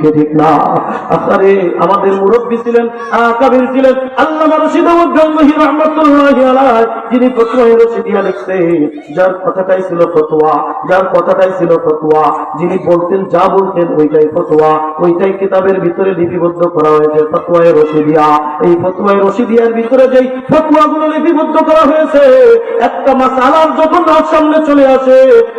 ঠিক না? আরে আমাদের মুরব্বী ছিলেন, আকাবির ছিলেন আল্লামা রশিদ আহমদ গঙ্গোহী রাহমাতুল্লাহি আলাইহি, যিনি ফতোয়া রশিদিয়া লিখতেন, যার কথাটাই ছিল ফতোয়া, যার কথাটাই ছিল ফতোয়া, যিনি বলতেন যা বলতেন ওইটাই ফতোয়া, ওইটাই কিতাবের ভিতরে লিপিবদ্ধ করা হয়েছে ফতোয়া রশিদিয়া। এই ফতোয়া রশিদিয়ার ভিতরে যেই ফতোয়াগুলো লিপিবদ্ধ করা হয়েছে, একটা মাসালার যখন সামনে চলে আসে,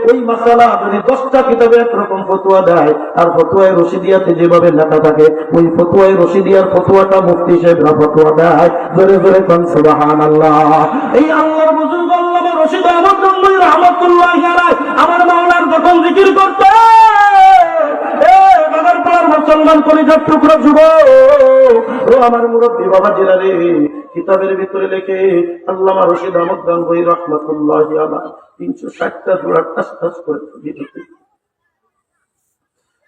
ওই মাসালা যদি 10টা কিতাবে একরকম ফতোয়া দেয়, আর ফতোয়া রশিদিয়া যেভাবে লেখা থাকে, ওই ফতোয়া রশিদিয়ার ফতোয়াটা মুফতি সাহেবরা ফতোয়া দেয়। জোরে জোরে কোন সুবহানাল্লাহ। এই আল্লাহর বুজুর্গ আল্লামা রশিদ আহমদ গঙ্গোহী রাহমাতুল্লাহি আলাইহি আমার মাওলার যখন জিকির করতে, বাগারপাড়ার মুসলমান কলিজার টুকরা যুবক ও আমার মুরব্বী বাবাজিরা রে, কিতাবের ভিতরে লেখে আল্লামা রশিদ আহমদ গঙ্গোহী রাহমাতুল্লাহি আলাইহি 360টা জোড়া টাস টাস করে দিয়েছে।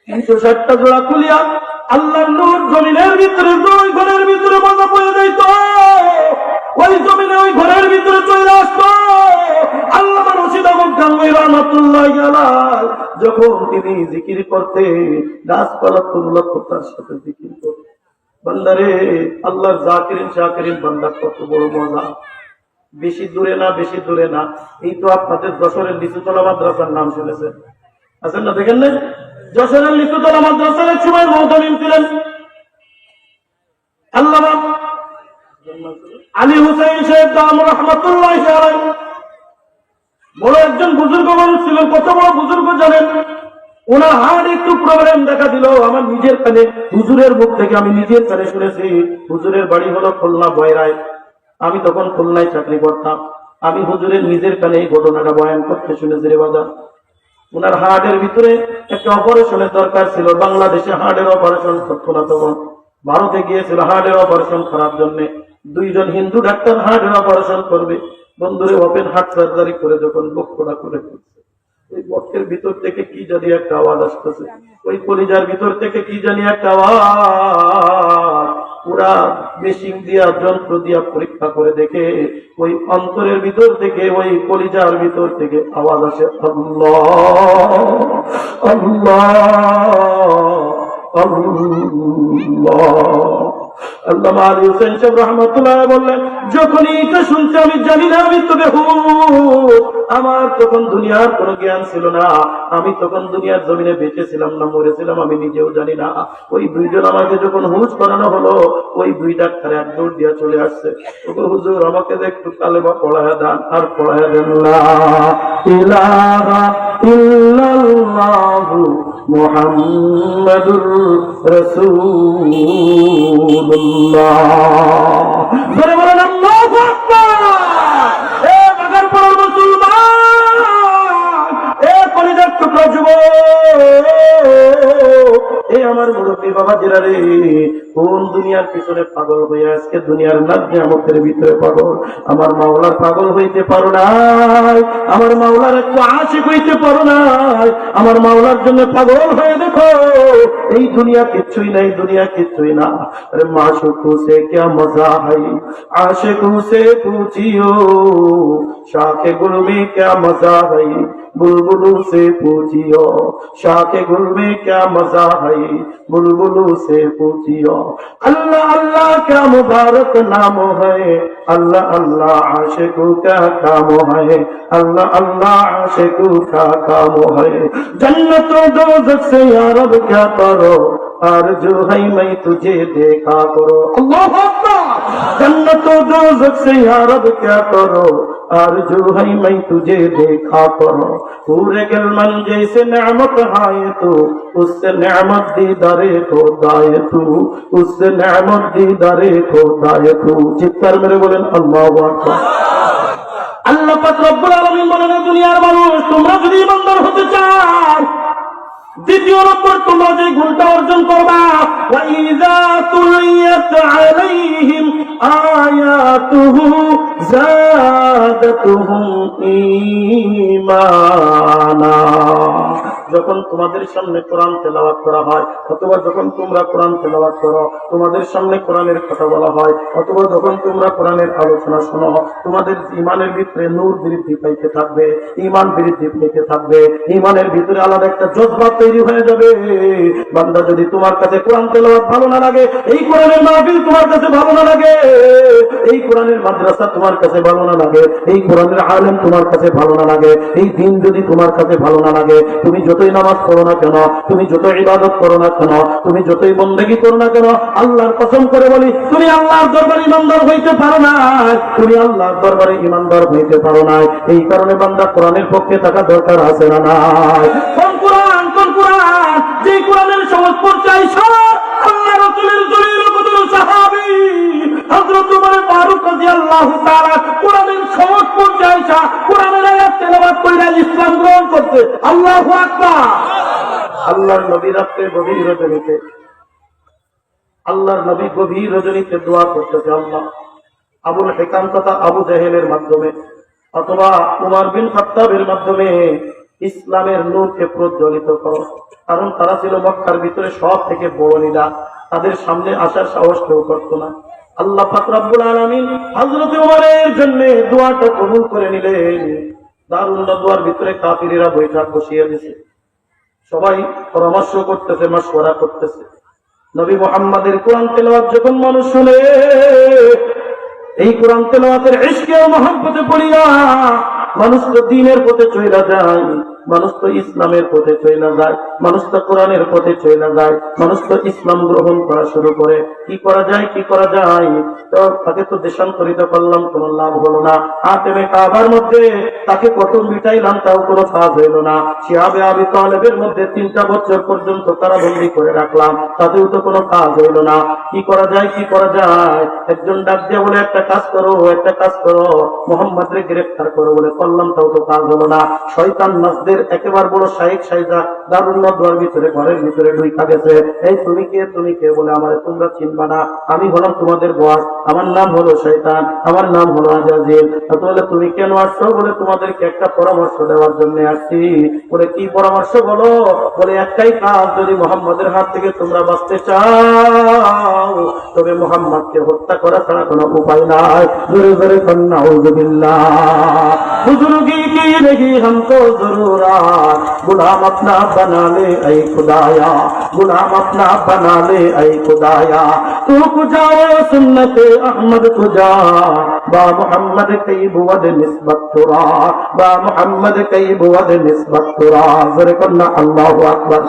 360টা জোড়া খুলিয়া আল্লাহর নূর জমিনের ভিতরে, ওই ঘরের ভিতরে মজা পড়ে যাইত, ওই জমিনে ওই ঘরের ভিতরে চলে আসতো। আল্লামা রশিদ আহমদ গঙ্গোহী রাহমাতুল্লাহি আলাইহি যখন তিনি জিকির করতে, গাছপালা তুল্লতার সাথে জিকির করতে, বান্দারে আল্লাহর জাকিরিন শাকিরিন বান্দা কত বড় মজা। বেশি দূরে না, বেশি দূরে না, এই তো আপনাদের যশোরের লিচুতলা মাদ্রাসার নাম শুনেছেন, আছেন না? দেখেন না, যশোরের লিচুতলা মাদ্রাসার এক সময় মহতামিম ছিলেন আল্লামা আলী হুসাইন সাহেব রাহমাতুল্লাহি আলাইহি। বড় একজন বুজুর্গ মানুষ ছিলেন। কত বড় বুজুর্গ জানেন? ওনার হার্ট একটু প্রবলেম দেখা দিল। আমার নিজের কানে, হুজুরের মুখ থেকে আমি নিজের কানে শুনেছি। হুজুরের বাড়ি হলো খুলনা বয়রায়, আমি তখন খুলনায় চাকরি করতাম। আমি হুজুরের নিজের কানে এই ঘটনাটা বয়ান করতে শুনেছি রে বাবা। ওনার হার্টের ভিতরে একটা অপারেশনের দরকার ছিল। বাংলাদেশে হার্টের অপারেশন করতো না তখন, ভারতে গিয়েছিল হার্টের অপারেশন করার জন্য। 2 জন হিন্দু ডাক্তার হার্টের অপারেশন করবে। বন্ধুরে ওপেন হার্ট সার্জারি করে যখন বক্ষটা করে ফেলছে, ওই বক্ষের ভিতর থেকে কি জানি একটা আওয়াজ আসতেছে, ওই কলিজার ভিতর থেকে কি জানি একটা আওয়াজ। পুরা মেশিন দিয়া, যন্ত্র দিয়া পরীক্ষা করে দেখে ওই অন্তরের ভিতর থেকে, ওই কলিজার ভিতর থেকে আওয়াজ আসে, আল্লাহ আল্লাহ আল্লাহ। আল্লামা আলী হুসাইন সাহেব রাহমাতুল্লাহ বললেন, যখনই এটা শুনতে আমি জানি না আমি তো বেহুশ। আমার তখন দুনিয়ার কোনো জ্ঞান ছিল না, আমি তখন দুনিয়ার জমিনে বেঁচে ছিলাম না মরেছিলাম আমি নিজেও জানি না। ওই 2 জন আমাকে যখন হুঁশ করানো হলো, ওই 2 ডাক্তার এক দৌড় দিয়া চলে আসছে, ওগো হুজুর আমাকে একটু কালেমা পড়ায়া দেন। আর পড়ায়া দেন লা ইলাহা ইল্লাল্লাহু মুহাম্মাদুর রাসূলুল্লাহ। জোরে বলেন আল্লাহু আকবার। এ বাগারপাড়ার মুসলমান, এ কলিজার টুকরা যুবক, এ আমার মুরব্বী বাবাজিরা রে, কোন দুনিয়ার পিছনে পাগল হয়ে আজকে দুনিয়ার নাজনিয়ামতের ভিতরে পাগল। আমার মাওলার পাগল হইতে পারো নাই, আমার মাওলার একটু আশিক হইতে পারো নাই, আমার মাওলার জন্য পাগল হয়ে দেখো। এই দুনিয়া কিচ্ছুই নাই, দুনিয়া কিচ্ছুই না। আরে মাশুকু সে क्या मजा है, आशिकू से पूछियो, शाखे गुल में क्या मजा है, बुलबुलू से पूछियो, शाखे गुल में क्या मजा है, बुलबुलू से पूछियो। अल्लाह अल्लाह क्या मुबारक नाम है, अल्लाह अल्लाह आशिकू क्या काम है, अल्लाह अल्लाह आशिकू क्या काम है। जन्नत दोज़ख से या रब क्या करो, आरज़ू है मैं तुझे देखा करो। अल्लाह अकबर। जन्नत दोज़ख से या रब क्या करो, आरज़ू है मैं तुझे देखा करो। पूरे गिलमन जैसे नेमत है तू, उससे नेमत दीदारे को दाए तू, उससे नेमत दीदारे को दाए तू। चित्कार मेरे बोलें अल्लाहु अकबर। আল্লাহ পাক রব্বুল আলামিন বলেন, দুনিয়ার মানুষ তোমরা যদি ইমানদার হতে চাও, দ্বিতীয় নম্বর তোমরা যে গুণটা অর্জন করবা, ওয়া ইযা তুলিয়াত আলাইহিম আয়াতুহু যাদাতুহুম ঈমানা। যখন তোমাদের সামনে কোরআন তেলাওয়াত করা হয়, অথবা যখন তোমরা কোরআন তেলাওয়াত করো, তোমাদের সামনে কোরআনের কথা বলা হয়, অথবা যখন তোমরা কোরআনের আলোচনা শোনো, তোমাদের ইমানের ভিতরে নূর বৃদ্ধি পাইতে থাকবে, ইমান বৃদ্ধি পেতে থাকবে, ইমানের ভিতরে আলাদা একটা জজবা তৈরি হয়ে যাবে। বান্দা, যদি তোমার কাছে কোরআন তেলাওয়াত ভালো না লাগে, এই কোরআনের মাহফিল তোমার কাছে ভালো না লাগে, এই কোরআনের মাদ্রাসা তোমার কাছে ভালো না লাগে, এই কোরআনের আলেম তোমার কাছে ভালো না লাগে, এই দিন যদি তোমার কাছে ভালো না লাগে, তুমি যতই নামাজ পড়ো না কেন, তুমি যতই ইবাদত করো না কেন, তুমি যতই বন্দেগী করো না কেন, আল্লাহর কসম করে বলি, তুমি আল্লাহর দরবারে ইমানদার হইতে পারো না, তুমি আল্লাহর দরবারে ইমানদার হইতে পারো না। এই কারণে বান্দা কোরআনের পক্ষে থাকা দরকার আছে না নাই? কোন কোরআন, কোন কোরআন? যে কোরআনের সংস্পর্শে আইসা আল্লাহ রাসূলের জলিল কদর সাহাবী হযরত ওমর ফারুক রাদিয়াল্লাহু তাআলা কোরআনের সংস্পর্শে আইসা কোরআনের আয়াত তেলাওয়াত কইরা ইসলাম গ্রহণ করতে। আল্লাহু আকবার। আল্লাহর নবী রাতে গভীর রজনীতে, আল্লাহর নবী গভীর রজনীতে দোয়া করতেছে, আল্লাহ আবুল হিকাম তথা আবু জাহেলের মাধ্যমে অথবা উমর বিন খাত্তাবের মাধ্যমে ইসলামের নূরকে প্রজ্বলিত করো। কারণ তারা ছিল মক্কার ভিতরে সব থেকে বড় লিডা, তাদের সামনে আসার সাহস কেউ করতো না। আল্লাহ পাক রব্বুল আলামিন হযরত ওমরের জন্য দোয়াটা কবুল করে নিলেন। দারুল নদওয়ার ভিতরে কাফিরেরা বৈঠক বসিয়ে দিয়েছে, সবাই পরামর্শ করতেছে, মাশওয়ারা করতেছে। নবী মুহাম্মাদের কোরআন তেলাওয়াত যখন মানুষ শুনে, এই কোরআন তেলাওয়াতের ইশকে ও মহব্বতে পড়িয়া মানুষ তো দ্বীনের পথে চইলা যায়, মানুষ তো ইসলামের পথে চইলা যায়, মানুষ তো কোরআনের পথে চইলা যায়, মানুষ তো ইসলাম গ্রহণ করা শুরু করে। কি করা যায়, কি করা যায়? তো তাকে তো দেশান্তরিত করলাম, কোন লাভ হলো না। হাতেমে কাবার মধ্যে তাকে কত মিটাইলাম, তাও কোনো কাজ হইল না। শিহাবে আবি তালেবের মধ্যে 3টা বছর পর্যন্ত কারাবন্দী করে রাখলাম, তাতেও তো কোনো কাজ হইল না। কি করা যায়, কি করা যায়? একজন ডাক দিয়ে বলে, একটা কাজ করো, একটা কাজ করো, মোহাম্মদকে গ্রেফতার করো বলে করলাম, তাও তো কাজ হলো না। শয়তান নাসদের একেবারে বড় শাইখ সাইদা দারুল নদওয়ার ভিতরে ঘরের ভিতরে ঢুইকা গেছে। এই তুমি কে, তুমি কে বলে, আমারে তোমরা চিনবা না, আমি হলাম তোমাদের বস, আমার নাম হলো শয়তান, আমার নাম হলো আজাজিল। তাহলে তুমি কেন আসছো? বলে তোমাদেরকে একটা পরামর্শ দেওয়ার জন্য আসছি। বলে কি পরামর্শ বলো? বলে একটাই কাজ, যদি মুহাম্মাদের হাত থেকে তোমরা বাঁচতে চাও, তবে মুহাম্মাদকে হত্যা করা ছাড়া কোনো উপায় নাই। জোরে জোরে কন্যা নাউযুবিল্লাহ। बुजुर्गी की नहीं हमको जरूरत, गुलाम अपना बना ले ऐ खुदाया, गुलाम अपना बना ले ऐ खुदाया, तू कुजाए सुन्नत अहमद कुजा, बा मोहम्मद कई बुवद निस्बत तुरा, बा मोहम्मद कई बुवद निस्बत तुरा। जरे करना अल्लाहु अकबर।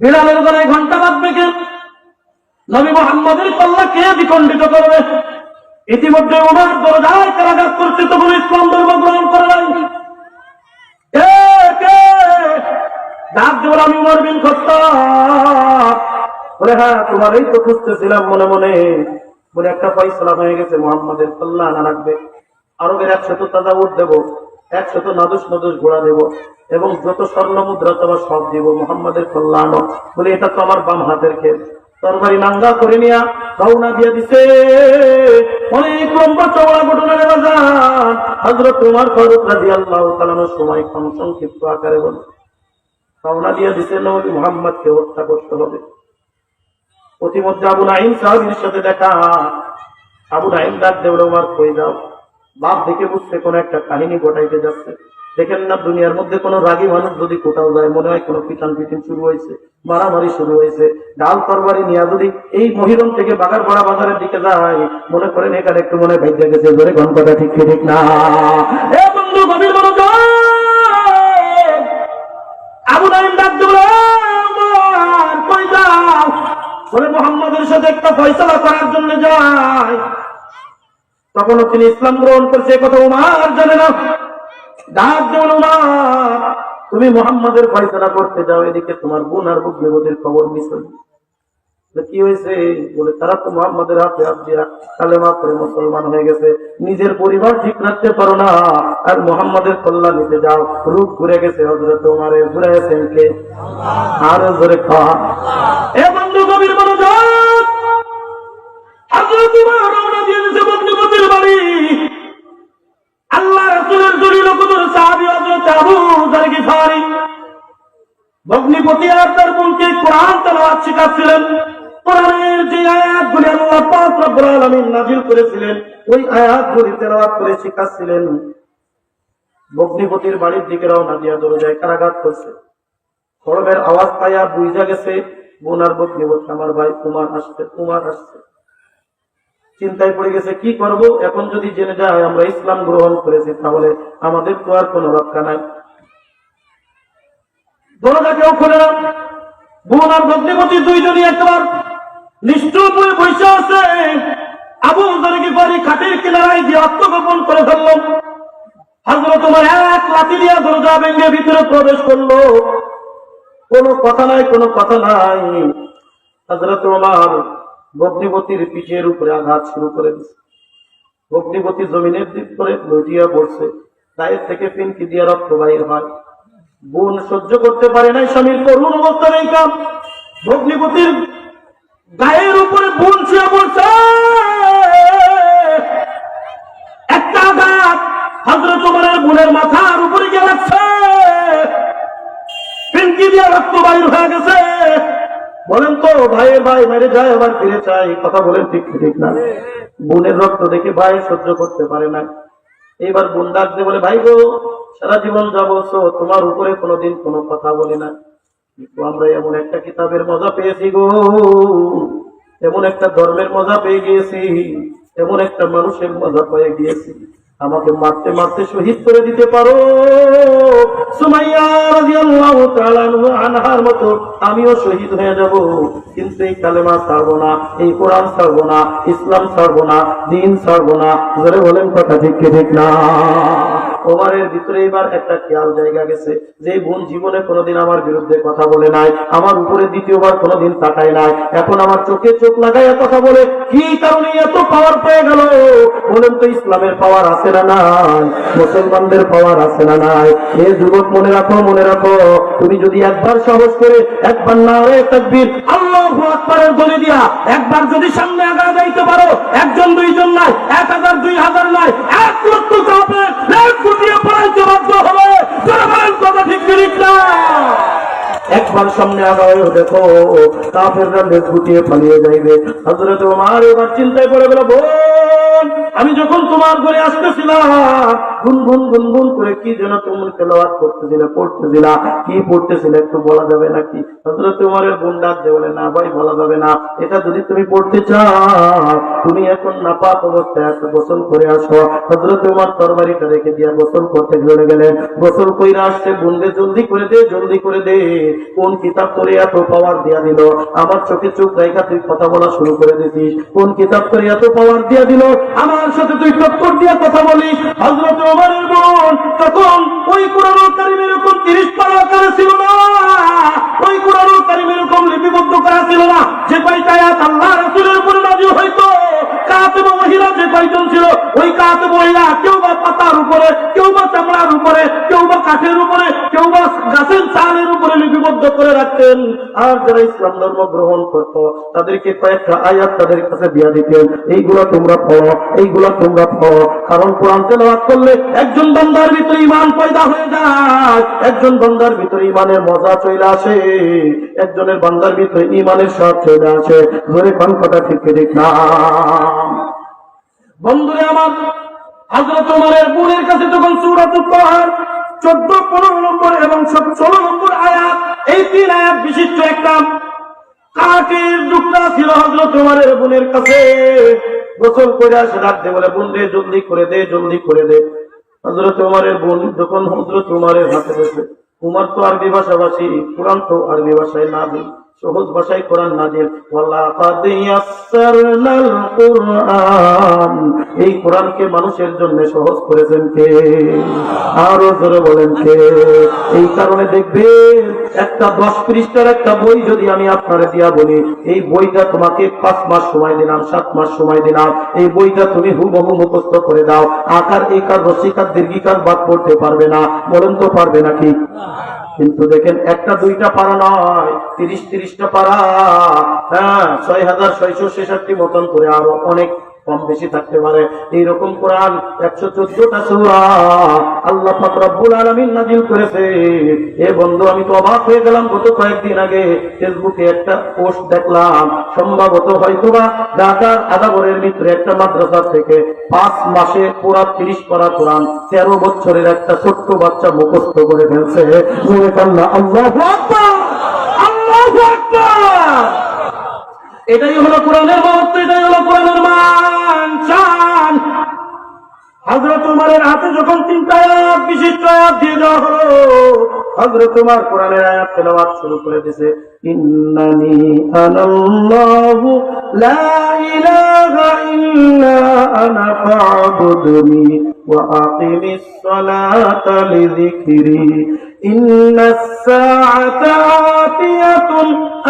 बिलालेर गले घंटा बाजবে কেন? নবী মুহাম্মদের কল্লা কে বিখণ্ডিত করবে? ইতিমধ্যে ওমর দরজায় কারাগার করছে, তখন ইসলাম ধর্ম গ্রহণ করে নাই। ডাক দেওয়ার আমি উমর বিন খাত্তাব বলে, হ্যাঁ তোমারই তো খুঁজতেছিলাম মনে মনে। বলে একটা ফয়সালা হয়ে গেছে, মুহাম্মাদের কল্লা আনা লাগবে। আরবের 100 তাজাউট দেব, 100 নাদুস নদুস ঘোড়া দেব, এবং যত স্বর্ণ মুদ্রা তোমার সব দিব, মুহাম্মাদের কল্লা আনো। বলে এটা তো আমার বাম হাতের খেল। তরবারি নাঙ্গা করে নিয়া রওনা দিয়ে দিছে। অনেক লম্বা চওড়া ঘটনা রে বাজান। হযরত ওমর ফারুক রাদিয়াল্লাহু তাআলার সময় কম সংক্ষিপ্ত আকারে বলে রওনা দিয়ে দিছে, নবী মুহাম্মদকে হত্যা করতে হবে। প্রতিমধ্যে আবু নাঈম সাহাবীর সাথে দেখা। আবু নাঈম ডাক দেওয়া, ওমর কই যাও? বাপ দেখে বুঝতে কোন একটা কাহিনী ঘটাইতে যাচ্ছে। দেখেন না, দুনিয়ার মধ্যে কোন রাগী মানুষ যদি কোথাও যায়, মনে হয় কোন পিটান পিটিন শুরু হয়েছে, মারামারি শুরু হয়েছে। ডাল তরবারি নিয়ে যদি এই মহিরম থেকে বাগারপাড়া বাজারের দিকে যায়, মনে করেন এখানে একটু মনে ভাইজা গেছে। ধরে ঘন্টাটা ঠিক ঠিক না? এ বন্ধু, গভীর মনোযোগ। আবু নাঈম ডাক দিল, কই যাও? বলে মুহাম্মাদের সাথে একটা ফয়সালা করার জন্য যায়। তখনও তিনি ইসলাম গ্রহণ করছে, কথা ওমর জানে না। ডাক দেওয়াল, ওমর তুমি মুহাম্মাদের ফয়সালা করতে যাও, এদিকে তোমার বোন আর বুকবেগতির খবর মিস হল। কি হয়েছে? বলে তারা তো মুহাম্মাদের হাতে হাত দিয়া কালেমা পড়ে মুসলমান হয়ে গেছে, নিজের পরিবার ঠিক রাখতে পারো না, আর মুহাম্মাদের কল্লা নিতে যাও। রূপ ঘুরে গেছে হযরত ওমরের। ঘুরাইছেন কে? আর জোরে খাওয়া। এ বন্ধু, গভীর মনোযোগ। হযরত ওমর রওনা দিয়ে দিয়েছে বুকবেগতির বাড়ি। আল্লাহ রাসূলের জলিল কদর সাহাবী হযরত আবু যার গিফারি ভগ্নিপতি আর তার বোনকে কোরআন তেলাওয়াত শেখাচ্ছিলেন। কোরআনের যে আয়াতগুলি আল্লাহ পাক রব্বুল আলামিন নাযিল করেছিলেন ওই আয়াতগুলি তেলাওয়াত করে শেখাচ্ছিলেন। ভগ্নিপতির বাড়ির দিকে রওনা দিয়া দরজায় কারাঘাত করছে। খড়মের আওয়াজ পাইয়া বুঝা গেছে বোন আর ভগ্নিপতি আমার ভাই কুমার আসছে। চিন্তায় পড়ে গেছে কি করব, এখন যদি জেনে যায় আমরা ইসলাম গ্রহণ করেছি তাহলে আমাদের তো আর কোনো রক্ষা নাই। দরজা কেউ খোলে না। বোন আর ভগ্নিপতি দুইজনই একবার নিষ্ঠুর হয়ে বসে আছে। আবু যর গিফারী খাটের কিনারায় গিয়ে আত্মগোপন করে ফেলল। হযরত ওমর এক লাথি দিয়ে দরজা ভেঙে ভিতরে প্রবেশ করলো। কোনো কথা নাই। হযরত ওমর ভগ্নিপতির পিঠের উপরে আঘাত শুরু করে দিচ্ছে। ভগ্নিপতি জমিনের দিক করে লুটিয়া পড়ছে। গায়ের থেকে পিনকি দিয়ে রক্ত বাইর হয়। বোন সহ্য করতে পারে নাই স্বামীর করুণ অবস্থা দেখা। ভগ্নিপতির গায়ের উপরে বোন শুয়ে পড়ছে। একটা আঘাত হযরত ওমরের বোনের মাথার উপরে গিয়ে লাগছে। পিনকি দিয়ে রক্ত বাইর হয়ে গেছে। বলেন তো ভাইয়ের ভাই মেরে যায় আবার ফিরে চাই, কথা বলেন ঠিক না? বোনের রক্ত দেখে ভাই সহ্য করতে পারে না। এইবার বোন ডাক দিয়ে বলে ভাই গো, সারা জীবন যা বলছো তোমার উপরে কোনোদিন কোনো কথা বলি না, কিন্তু আমরা এমন একটা কিতাবের মজা পেয়েছি গো, এমন একটা ধর্মের মজা পেয়ে গিয়েছি, এমন একটা মানুষের মজা পেয়ে গিয়েছি, আমাকে মারতে মারতে শহীদ করে দিতে পারো। সুমাইয়া রাদিয়াল্লাহু তাআলা আনহার মতো আমিও শহীদ হয়ে যাব, কিন্তু এই কালেমা ছাড়বো না, এই কোরআন ছাড়বো না, ইসলাম ছাড়বো না, দ্বীন ছাড়বো না। জোরে বলেন কথা ঠিক না? ওমরের ভিতরে এবার একটা খেয়াল জায়গা গেছে যে বোন জীবনে কোনোদিন আমার বিরুদ্ধে কথা বলে নাই, আমার উপরে দ্বিতীয়বার কোনোদিন তাকায় নাই, এখন আমার চোখে চোখ লাগাইয়া কথা বলে, কি কারণে এত পাওয়ার পেয়ে গেল? বলেন তো ইসলামের পাওয়ার আছে না নাই? মুসলমানদের পাওয়ার আছে না নাই? এ যুবক মনে রাখো, তুমি যদি একবার সাহস করে একবার নারে তাকবীর আল্লাহু আকবারের ধ্বনি দিয়া একবার যদি সামনে আগায় যাইতে পারো, একজন দুইজন নাই, 1000 2000 নাই, 1 লক্ষ কাফের দিয়ে পড়াইতে বাধ্য হবে। কথা ঠিক না? একবার সামনে আগায় দেখো কাফেররা লেজ গুটিয়ে পালিয়ে যাইবে। হযরত ওমর এবার চিন্তায় পড়ে গেল, বোন আমি যখন তোমার ঘরে আসতেছিলাম গুনগুন করে কি যেন তুমি তেলাওয়াত করতেছিলে, পড়তেছিলা, কি পড়তেছিলে একটু বলা যাবে নাকি? হযরত ওমরের বোন ডাক দিয়ে বলে, না ভাই বলা যাবে না, এটা যদি তুমি পড়তে চাও তুমি এখন নাপাক অবস্থায় আসো, গোসল করে আসো। হযরত ওমর তরবারিটা রেখে দিয়া গোসল করতে চলে গেলেন। গোসল কইরা আসছে, বোনকে জলদি করে দে, কোন কিতাব করে এত পাওয়ার দিয়া দিল? আমার চোখে চোখ রেখা তুই কথা বলা শুরু করে দিছিস, কোন কিতাব করে এত পাওয়ার দিয়া দিল? আমার সাথে তুই টক্কর দিয়া কথা বলিস। হযরত ওমরের বোন তখন ওই কোরআনুল কারীম এরকম 30 পারা করে ছিল না, ওই কোরআনুল কারীম এরকম লিপিবদ্ধ করা ছিল না যে কয়টা আয়াত আল্লাহ রাসূলের উপরে নাযিল হইতো। কাতেব মহিলা যে কয়জন ছিল, ওই কাতেব মহিলা কেউ বা পাতার উপরে, কেউ বা চামড়ার উপরে, কেউ বা কাঠের উপরে, কেউ বা গাছের ছালের উপরে লিপিবদ্ধ করে রাখতেন। আর যারা ইসলাম ধর্ম গ্রহণ করত তাদেরকে কয়েকটা আয়াত তাদের কাছে দিয়া দিতেন, এইগুলা তোমরা পড়ো, কারণ কোরআন তেলাওয়াত করলে একজন বান্দার ভিতরে ঈমান পয়দা হয়ে যায়, একজন বান্দার ভিতরে ঈমানের মজা চলে আসে, একজনের বান্দার ভিতরে ঈমানের স্বাদ চলে আসে। ধরে কোন কথা ঠিক না? বন্ধুরে আমার, হযরত ওমরের বোনের কাছে যখন সূরাতুল তাহার 14, 15 নম্বর এবং 16 নম্বর আয়াত, এই 3 আয়াত বিশিষ্ট একটা কাঠের টুকরা ছিল হযরত ওমরের বোনের কাছে। গোসল করে আসে, রাখতে বলে, বোন রে জলদি করে দে। হযরত ওমরের বোন যখন হযরত ওমরের হাতে বসে, উমর তো আরবি ভাষাভাষী, কোরআন তো আরবি ভাষায় নাযিল, সহজ ভাষায় কোরআন নাযিল। ওয়ালাকাদ ইয়াসসারনাল কুরআন, এই কোরআনকে মানুষের জন্য সহজ করেছেন কে? আরো জোরে বলেন কে? এই কারণে দেখবে একটা 10 পৃষ্ঠার একটা বই যদি আমি আপনারে দিয়া বলি, এই বইটা তোমাকে 5 মাস সময় দিলাম, 7 মাস সময় দিলাম, এই বইটা তুমি হুবহু মুখস্থ করে দাও, আকার একার রসিকার দীর্ঘিকার বাদ পড়তে পারবে না। বলেন তো পারবে নাকি? কিন্তু দেখেন একটা দুইটা পারা নয়, 30-30টা পারা, 6666 মতন করে আরো অনেক কম বেশি থাকতে পারে। এইরকম কোরআন 114টা সূরা আল্লাহ পাক রব্বুল আলামিন নাযিল করেছে। এ বন্ধু, আমি তো অবাক হয়ে গেলাম। গত কয়েকদিন আগে ফেসবুকে একটা পোস্ট দেখলাম, সম্ভবত হয়তোবা ঢাকার আদাবরের ভিতরে একটা মাদ্রাসা থেকে 5 মাসে পুরা 30 পারা কোরআন 13 বছরের একটা ছোট্ট বাচ্চা মুখস্থ করে ফেলছে। আল্লাহু আকবার, আল্লাহু আকবার। এটাই হলো কোরআনের মহত্ব, এটাই হলো কোরআনের মান শান। হযরত উমরের হাতে যখন 3টা আয়াত বিশিষ্ট আয়াত দিয়ে দেওয়া হলো, হযরত উমর কোরআনের আয়াত তেলাওয়াত শুরু করে দিয়েছে। ইন্নানি আনাল্লাহু লা ইলাহা ইল্লা আনা ফা'বুদনি ওয়া আকিমিস সালাতা লিযিকরি ইন্নাস সাআতা আতিয়াতুন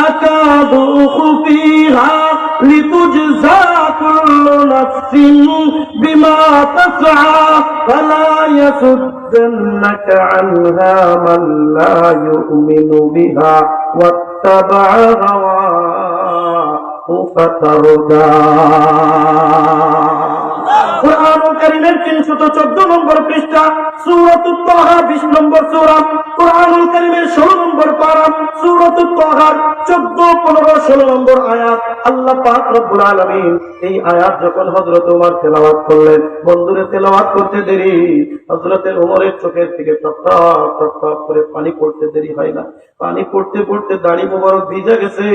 আকাদু উখফিহা লিতুজজা কুল্লু নাফসিন বিমা তাসআ ফালা ইয়াসুদ্দান্নাকা আনহা মান লা ইউমিনু বিহা ওয়াত্তাবা হাওয়াহু ফাতারদা। কুরআনুল কারীমের 314 নম্বর পৃষ্ঠা, সূরাতুত তাহা 20 নম্বর সূরা, কুরআনুল কারীমের 16 নম্বর পারা, সূরাতুত তাহা 14, 15, 16 নম্বর আয়াত। আল্লাহ পাক রব্বুল আলামিন এই আয়াত যখন হযরত ওমর তেলাওয়াত করলেন, বন্ধুরে তেলাওয়াত করতে দেরি হযরত ওমরের চোখের থেকে টপ টপ টপ টপ করে পানি পড়তে দেরি হয় না। পানি পড়তে পড়তে দাড়ি মোবারক ভিজে গেছে।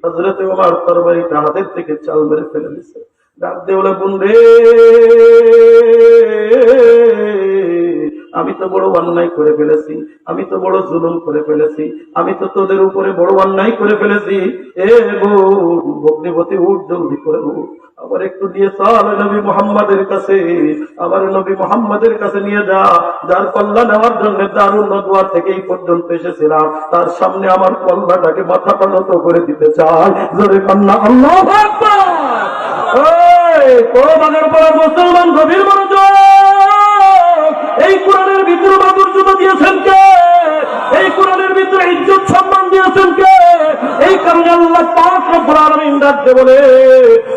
হযরত ওমর তরবারিটা হাতের থেকে চাল মেরে ফেলে দিয়েছে। ডাক দিয়ে বলে, বোন রে, আমি তো বড় অন্যায় করে ফেলেছি, আমি তো বড় জুলুম করে ফেলেছি, আমি তো তোদের উপরে বড় অন্যায় করে ফেলেছি। এ বোন, ভগ্নিপতি উঠ, জলদি করে উঠ, আবার একটু নিয়ে চল নবী মুহাম্মাদের কাছে, আবার নবী মুহাম্মাদের কাছে নিয়ে যা, যার কল্লা নেওয়ার জন্য দারুন নদওয়ার থেকে এই পর্যন্ত এসেছিলাম, তার সামনে আমার কল্লাটাকে মাথাটা নত করে দিতে চাই। জোরে কন্যা আল্লাহু আকবার। মুসলমান গভীর মনোযোগ। এই কোরআনের ভিতরে মাধুর্য দিয়েছেন কে? এই কোরআনের ভিতরে ইজ্জত সম্মান দিয়েছেন কে? এই কারণে আল্লাহ পাক রব্বুল আলামিন ডাকতে বলে,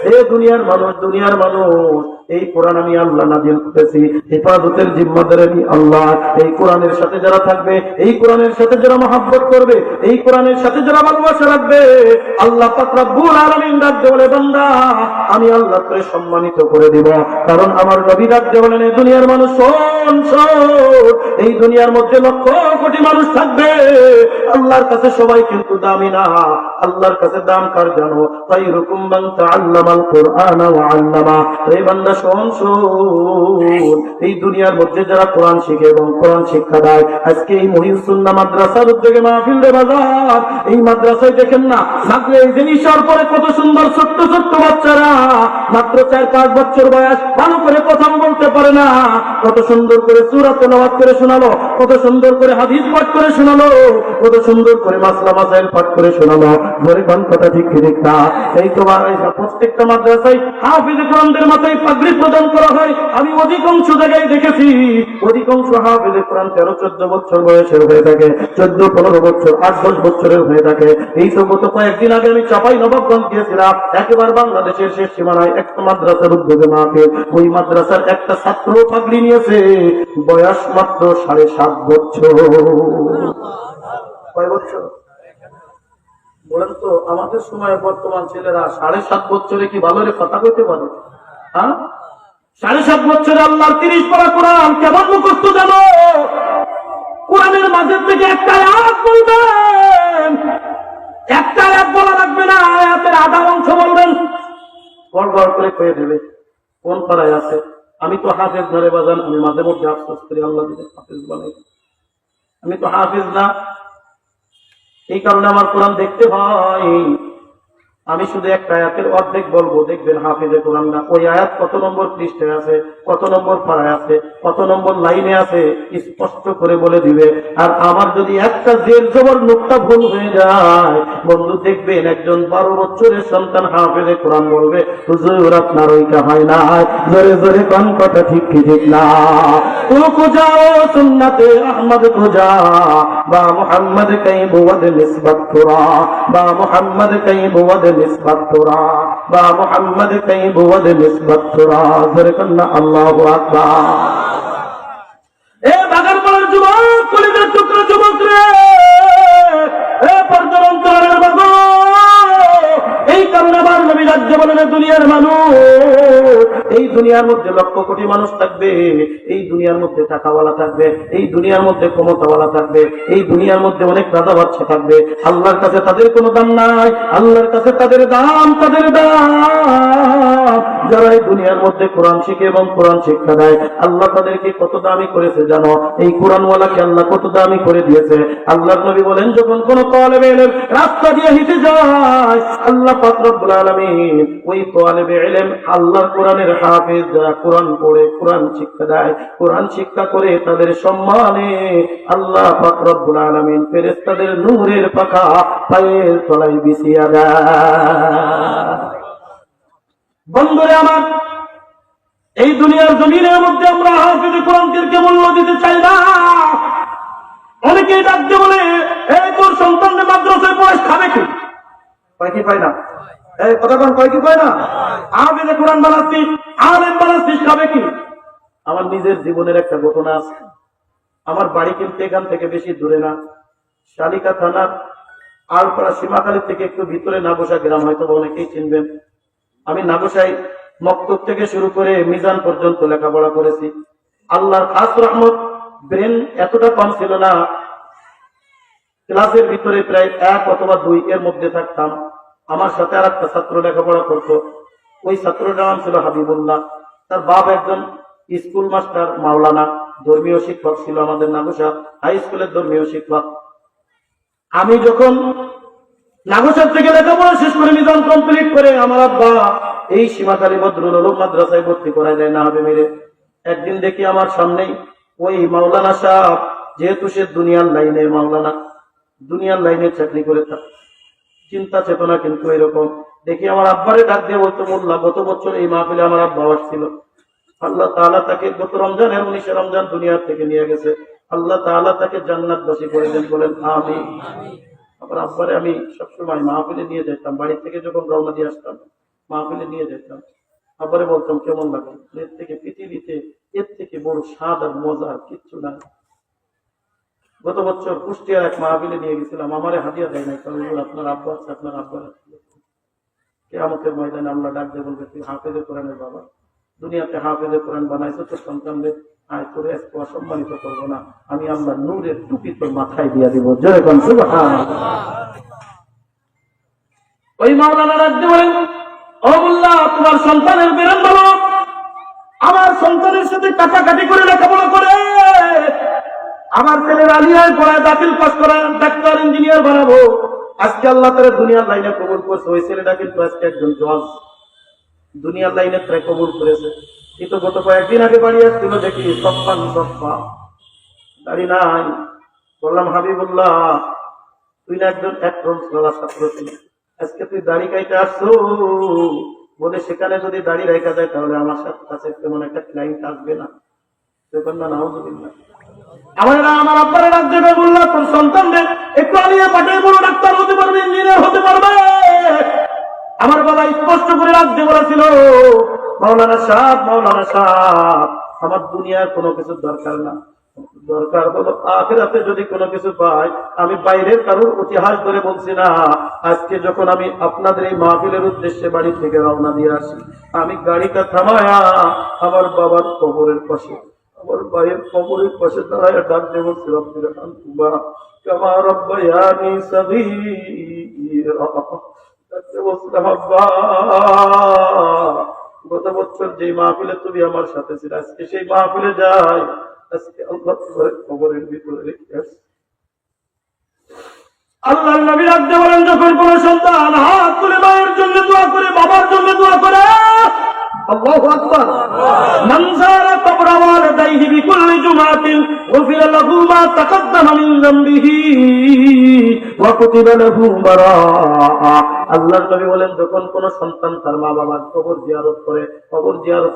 হে দুনিয়ার মানুষ, দুনিয়ার মানুষ, এই কোরআন আমি আল্লাহ নাযিল করেছি, হেফাজতের জিম্মাদার আমি আল্লাহ। এই কোরআনের সাথে যারা থাকবে, এই কোরআনের সাথে যারা মহব্বত করবে, এই কোরআনের সাথে যারা ভালোবাসা রাখবে, আল্লাহ পাক রব্বুল আলামিন ডাকতে বলে, বান্দা আমি আল্লাহ তোরে সম্মানিত করে দিব। কারণ আমার নবী ডাকতে বলেন, এই দুনিয়ার মানুষ শোন শোন, এই দুনিয়ার মধ্যে লক্ষ কোটি মানুষ থাকবে, আল্লাহর কাছে সবাই কিন্তু দামি না। আল্লাহর কাছে দাম কার জানো? খায়রুকুম মান তাআল্লামাল কুরআনা ওয়া আল্লামা। এই বান্দা শোন শোন, এই দুনিয়ার মধ্যে যারা কোরআন শিখে এবং কোরআন শিক্ষা দেয়, আজকে এই মুহিউস সুন্নাহ মাদ্রাসার উদ্যোগে মাহফিল রে বাজার, এই মাদ্রাসায় দেখেন না, মাত্র এই জিনিসের পরে কত সুন্দর ছোট্ট ছোট্ট বাচ্চারা, মাত্র 4-5 বছর বয়স, ভালো করে কথা বলতে পারে না, কত সুন্দর করে সূরা তেলাওয়াত করে শোনালো, কত সুন্দর করে হাদিস পাঠ করে শোনালো, কত সুন্দর করে মাসলা মাসাইল পাঠ করে শোনালো। ধরে কোন কথা ঠিক ঠিক না? এই তোমার প্রত্যেকটা মাদ্রাসায় হাফিজ কোরআনদের মাথায় পাগড়ি প্রদান করা হয়। আমি অধিকাংশ জায়গায় দেখেছি, অধিকাংশ হাফিজ কোরআন 13-14 বছর বয়সের হয়ে থাকে, 14-15 বছর, 8-10 বছরের হয়ে থাকে। এই তো গত কয়েকদিন আগে আমি চাপাই নবাবগঞ্জ গিয়েছিলাম, একেবারে বাংলাদেশের শেষ সীমানায় একটা মাদ্রাসার উদ্যোগে মাহফিল। ওই মাদ্রাসার একটা ছাত্র পাগড়ি নিয়েছে, বয়স মাত্র 7.5 বছর। কয় বছর বলেন তো? আমাদের সময় বর্তমান ছেলেরা 7.5 বছরে কি ভালো রে কথা কইতে পারে? হ্যাঁ, 7.5 বছরে আল্লাহর 30 পারা কোরআন কেমন মুখস্থ জানো? কোরআনের মাঝে থেকে একটা আয়াত বলবেন, একটা আয়াত বলা লাগবে না, আয়াতের আধা অংশ বলবেন, গড় গড় করে কয়ে দেবে কোন পারায় আছে। আমি তো হাফেজ ধরে বাজান, আমি মাঝে মধ্যে আফসোস করি, আল্লাহ যদি হাফেজ বানাই। আমি তো হাফেজ না, এই কারণে আমার কোরআন দেখতে হয়। আমি শুধু একটা আয়াতের অর্ধেক বলবো, দেখবেন হাফিজে কোরআন না ওই আয়াত কত নম্বর পৃষ্ঠায় আছে, কত নম্বর পারায় আছে, কত নম্বর লাইনে আছে, স্পষ্ট করে বলে দিবে। আর আমার যদি একটা জের জবর নুকতা ভুল হয়ে যায়, বন্ধু দেখবেন একজন 12 বছরের সন্তান হাফিজে কোরআন বলবে, হুজুর আপনার ওইটা হয় না, জোরে জোরে কোন কথা ঠিক কি ঠিক না। ও খুঁজাও সুন্নাতে আহমদ খুঁজা, বা মুহাম্মদ কাইব ওয়াদ নিসবাত তুরা বা মুহাম্মদ কাইব ওয়াদ নিসবাত তুরা বা মুহাম্মদ কাইব ওয়াদ নিসবাত তুরা জরকান্না আল্লাহু আকবার। এ বাগানপাড়ার যুবক, কলিজার টুকরা যুবক রে, এ পর্দার অন্তরালের বাবা, এই কারণে আমার নবী রাজ্য বলেন দুনিয়ার মানুষ, এই দুনিয়ার মধ্যে লক্ষ কোটি মানুষ থাকবে, এই দুনিয়ার মধ্যে টাকাওয়ালা থাকবে, এই দুনিয়ার মধ্যে ক্ষমতাওয়ালা থাকবে, এই দুনিয়ার মধ্যে অনেক রাজা বাদশা থাকবে। আল্লাহর কাছে তাদের কোনো দাম নাই, আল্লাহর কাছে তাদের দাম যারা এই দুনিয়ার মধ্যে কোরআন শিখে এবং কোরআন শিক্ষা দেয়, আল্লাহ তাদেরকে কত দামি করেছে জানো? এই কোরআনওয়ালাকে আল্লাহ কত দামি করে দিয়েছে। আল্লাহর নবী বলেন, যখন কোন তালেবে ইলম রাস্তা দিয়ে হেঁটে যায়, আল্লাহ পাক রব্বুল আলামিন ওই তালেবে ইলম আল্লাহর কোরআনের হাফেজ যারা কোরআন পড়ে কোরআন শিক্ষা দেয়, কোরআন শিক্ষা করে তাদের সম্মানে আল্লাহ পাক রব্বুল আলামিন ফেরেশতাদের নূরের পাখা পায়ের তলায় বিছিয়ে দেয়। বন্ধুরে আমার, এই দুনিয়ার জমিনের মধ্যে আমরা হাফেজ কোরআনকে মূল্য দিতে চাই না। অনেকেই ডাকতে বলে, এই তোর সন্তানদের মাদ্রাসায় পড়ে খাবে কি? কয় কি পায় না? এই কথা কোন কয় কি পায় না? হাফেজ কোরআন বানাচ্ছিস, আলেম বানাচ্ছিস, খাবে কি? আমার নিজের জীবনের একটা ঘটনা আছে। আমার বাড়ি কিন্তু এখান থেকে বেশি দূরে না, শালিকা থানার আলপাড়া সীমাখালী থেকে একটু ভিতরে নাগোসা গ্রাম, হয়তো অনেকেই চিনবেন। আমি নাগোসাই মক্তব থেকে শুরু করে মিজান পর্যন্ত লেখাপড়া করেছি। আল্লাহর খাস রহমত, ব্রেন এতটা কম ছিল না, ক্লাসের ভিতরে প্রায় 1 অথবা 2 এর মধ্যে থাকতাম। আমার সাথে আর একটা ছাত্র লেখাপড়া করতো, ওই ছাত্রটার নাম ছিল হাবিবুল্লাহ। তার বাপ একজন স্কুল মাস্টার, মাওলানা, ধর্মীয় শিক্ষক ছিল আমাদের নাগোসা হাই স্কুলের ধর্মীয় শিক্ষক। আমি যখন নাগোসার থেকে লেখাপড়া শেষ করে মিজান কমপ্লিট করে আমার আব্বা এই সীমাখালী বদরুল উলুম মাদ্রাসায় ভর্তি করা যায় না হবে মেরে। একদিন দেখি আমার সামনেই ওই মাওলানা সাহেব, যেহেতু সে দুনিয়ার লাইনে মাওলানা, দুনিয়ার লাইনে চাকরি করে থাকে, চিন্তা চেতনা কিন্তু এরকম। দেখি আমার আব্বারে ডাক দিয়ে বলতো, মোল্লা গত বছর এই মাহফিলে আমার আব্বা আসছিল, আল্লাহ তাআলা তাকে গত রমজানের 19 রমজান দুনিয়ার থেকে নিয়ে গেছে, আল্লাহ তাআলা তাকে জান্নাতবাসী করে দেন, বলেন আমিন। আবার আব্বারে আমি সবসময় মাহফিলে নিয়ে যেতাম, বাড়ি থেকে যখন রওনা দিয়ে আসতাম মাহফিলে নিয়ে যেতাম। আব্বারে বলতাম, কেমন লাগে? এর থেকে পৃথিবীতে এর থেকে বড় স্বাদ আর মজা আর কিচ্ছু না। গত বছর কুষ্টিয়ার এক মাহফিলে নিয়ে গেছিলাম, আমারে হাদিয়া দেয় নাই, কারণ আপনার আব্বা আছে, আপনার আব্বার কিয়ামতের ময়দানে আল্লাহ ডাক দিয়ে বলবে, তুই হাফেজে কোরআনের বাবা, দুনিয়াতে হাফেজে কোরআন বানাইছো, তোর সন্তানদের আয় করে আজকে অসম্মানিত করবো না, আমি আল্লাহ নূরের টুপি তোর মাথায় দিয়ে দিব। জয় কোন সুবহানাল্লাহ। ওই মাওলানা ডাক দিয়ে বলেন, ও মোল্লা, তোমার সন্তানের বেরান বলো, আমার সন্তানের সাথে কাটাকাটি করে লেখাপড়া করে আমার ছেলের আলিয়ায় পড়ায় দাখিল পাস করা, ডাক্তার ইঞ্জিনিয়ার বানাবো। আজকে আল্লাহ তারা দুনিয়ার লাইনে কবুল করছে, ওই ছেলেটা কিন্তু আজকে একজন জজ, দুনিয়ার লাইনে তারা কবুল করেছে। কিন্তু গত কয়েকদিন আগে বাড়ি আসছিল, দেখি সপ্পান সপ্পা দাড়ি নাই। বললাম, হাবিবুল্লাহ, তুই না একজন ছাত্র ছিল, আজকে তুই দাড়ি কাইতে আসছো, বলে সেখানে যদি দাড়ি রেখা যায় তাহলে আমার কাছে তেমন একটা ক্লাইন্ট আসবে না। নাউজুবিল্লাহ। আমার আব্বারে ডাক দেবে, বললাম, তোর সন্তানদের একটু আলিয়া পাঠিয়ে বড় ডাক্তার হতে পারবে, ইঞ্জিনিয়ার হতে পারবে। আমার বাবা স্পষ্ট করে রাখতে বলেছিল, মাওলানা সাহেব, মাওলানা সাহেব, আমার দুনিয়ার কোনো কিছু দরকার না, দরকার হলো আখিরাতে যদি কোনো কিছু পাই। আমি বাইরের কারোর ইতিহাস ধরে বলছি না। আজকে যখন আমি আপনাদের এই মাহফিলের উদ্দেশ্যে বাড়ি থেকে রওনা দিয়ে আসি, আমি গাড়িটা থামায়া আমার বাবার কবরের পাশে, আমার ভাইয়ের কবরের পাশে দাঁড়ায় ডাক দিয়ে বলছি, রব্বির হামহুমা কামা রাব্বায়ানি সগীরা। গত বছর যে মাহফিলে তুমি আমার সাথে ছিল, আজকে সেই মাহফিলে যাই, আজকে আল্লাহ কবরের ভিতরে রেখে আসছে। আল্লাহর নবী রাখতে বলেন, যখন কোন সন্তান হাত তুলে মায়ের জন্য দোয়া করে, বাবার জন্য দোয়া করে, আল্লাহু আকবার, মান যারা কবর ওয়ালিদাইহি বিকুল্লি জুমাতিন গুফিরা লাহু মা তাকাদ্দামা মিন যামবিহি ওয়া কুতিবা লাহু বারাআ আল্লাহর নবী বলেন, যখন কোন সন্তান তার মা বাবার কবর জিয়ারত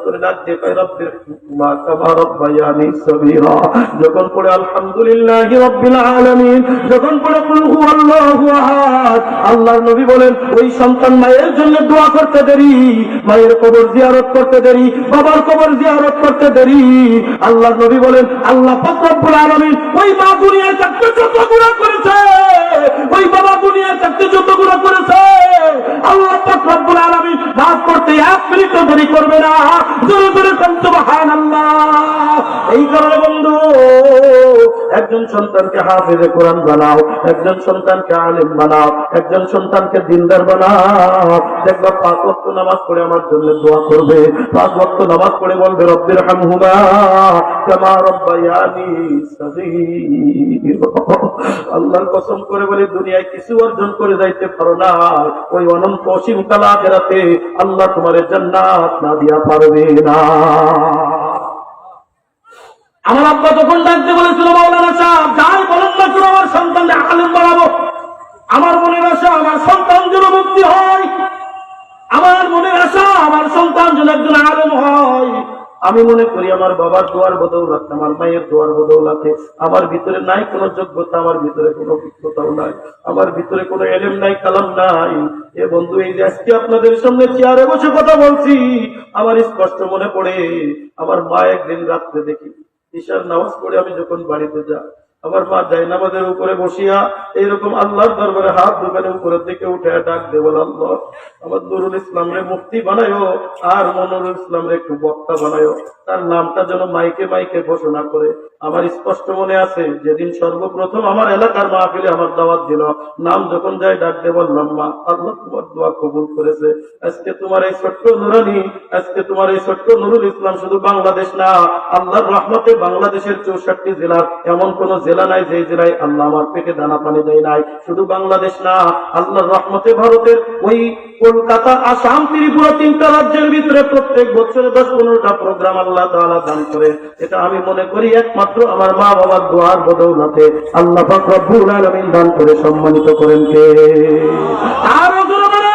করে ডাক দিয়ে কয় রব্বির মা কামা রব্বায়ানি সগীরা, যখন পড়ে আলহামদুলিল্লাহি রাব্বিল আলামিন, যখন পড়ে কুল হুয়াল্লাহু আহাদ, আল্লাহর নবী বলেন ওই সন্তান মায়ের জন্য দোয়া করতে দেরি, মায়ের কবর জিয়ারত করতে দেরি, বাবার কবর জিয়ারত করতে দেরি, আল্লাহর নবী বলেন আল্লাহ পাক রব্বুল আলামিন ওই মা দুনিয়ায় থাকতে যত গুনাহ করেছে, ওই বাবা দুনিয়ায় থাকতে যত গুনাহ করেছে, আল্লাহ পাক রব্বুল আলামিন মাফ করতে এক মিনিটও দেরি করবে না। জোরে জোরে সুবহানাল্লাহ। এই কারণে বন্ধু, একজন সন্তানকে হাফেজে কোরআন বানাও, একজন সন্তানকে আলেম বানাও, একজন সন্তানকে দিনদার বানাও। দেখবা 5 ওয়াক্ত নামাজ পড়ে আমার জন্য দোয়া করবে, 5 ওয়াক্ত নামাজ পড়ে বলবে রব্বির হামহুমা কামা রব্বায়ানি সগীরা। আল্লাহর কসম করে বলে দুনিয়ায় কিছু অর্জন করে যাইতে পারো না, ওই অনন্ত অসীম কাল আখিরাতে আল্লাহ তোমার জান্নাত না দিয়া পারবে না। আমার আব্বা যখন ডাকতে বলেছিল মাওলানা সাহেব যাই বলেন না কেন আমার সন্তানকে আলেম বানাবো, আমার মনের আশা আমার সন্তান যেন মুক্তি হয়, আমার মনের আশা আমার সন্তান যেন একজন আলেম হয়। আমি মনে করি আমার বাবার দোয়ার বদৌলতে, আমার মায়ের দোয়ার বদৌলতে আমার ভিতরে নাই কোনো যোগ্যতা, আমার ভিতরে কোনো অভিজ্ঞতাও নাই, আমার ভিতরে কোনো এলেম নাই, কালাম নাই। এ বন্ধু, এই যে আজকে আপনাদের সামনে চেয়ারে বসে কথা বলছি, আমার স্পষ্ট মনে পড়ে আমার মা একদিন রাত্রে দেখি ঈশার নামাজ পড়ে আমি যখন বাড়িতে যাই, আমার মা জায়নামাজের উপরে বসিয়া এইরকম আল্লাহর দরবারে হাত দোকানে উপরের দিকে উঠে ডাক দে, বল আল্লাহ আমার নুরুল ইসলামরে মুফতি বানায়ো, আর মনুরুল ইসলামরে একটু বক্তা বানায়ো, তার নামটা যেন মাইকে মাইকে ঘোষণা করে। আমার স্পষ্ট মনে আছে যেদিন সর্বপ্রথম আমার এলাকার মাহফিলে আমার দাওয়াত দিল, নাম যখন যাই ডাক দে বললাম, মা আল্লাহ তোমার দোয়া কবুল করেছে, আজকে তোমার এই ছোট্ট নুরানি, আজকে তোমার এই ছোট্ট নুরুল ইসলাম শুধু বাংলাদেশ না, আল্লাহর রহমতে বাংলাদেশের 64 জেলার এমন কোন জেলা নাই যে জেলায় আল্লাহ আমার পেটে দানা পানি দেয় নাই। শুধু বাংলাদেশ না, আল্লাহর রহমতে ভারতের ওই কলকাতা, আসাম, ত্রিপুরা 3টা রাজ্যের ভিতরে প্রত্যেক বছরে 10-15টা প্রোগ্রাম আল্লাহ তাআলা দান করে। এটা আমি মনে করি একমাত্র আমার মা বাবার দোয়ার বদৌলতে আল্লাহ পাক রব্বুল আলামিন দান করে সম্মানিত করেন কে? আরো জোরে বলে।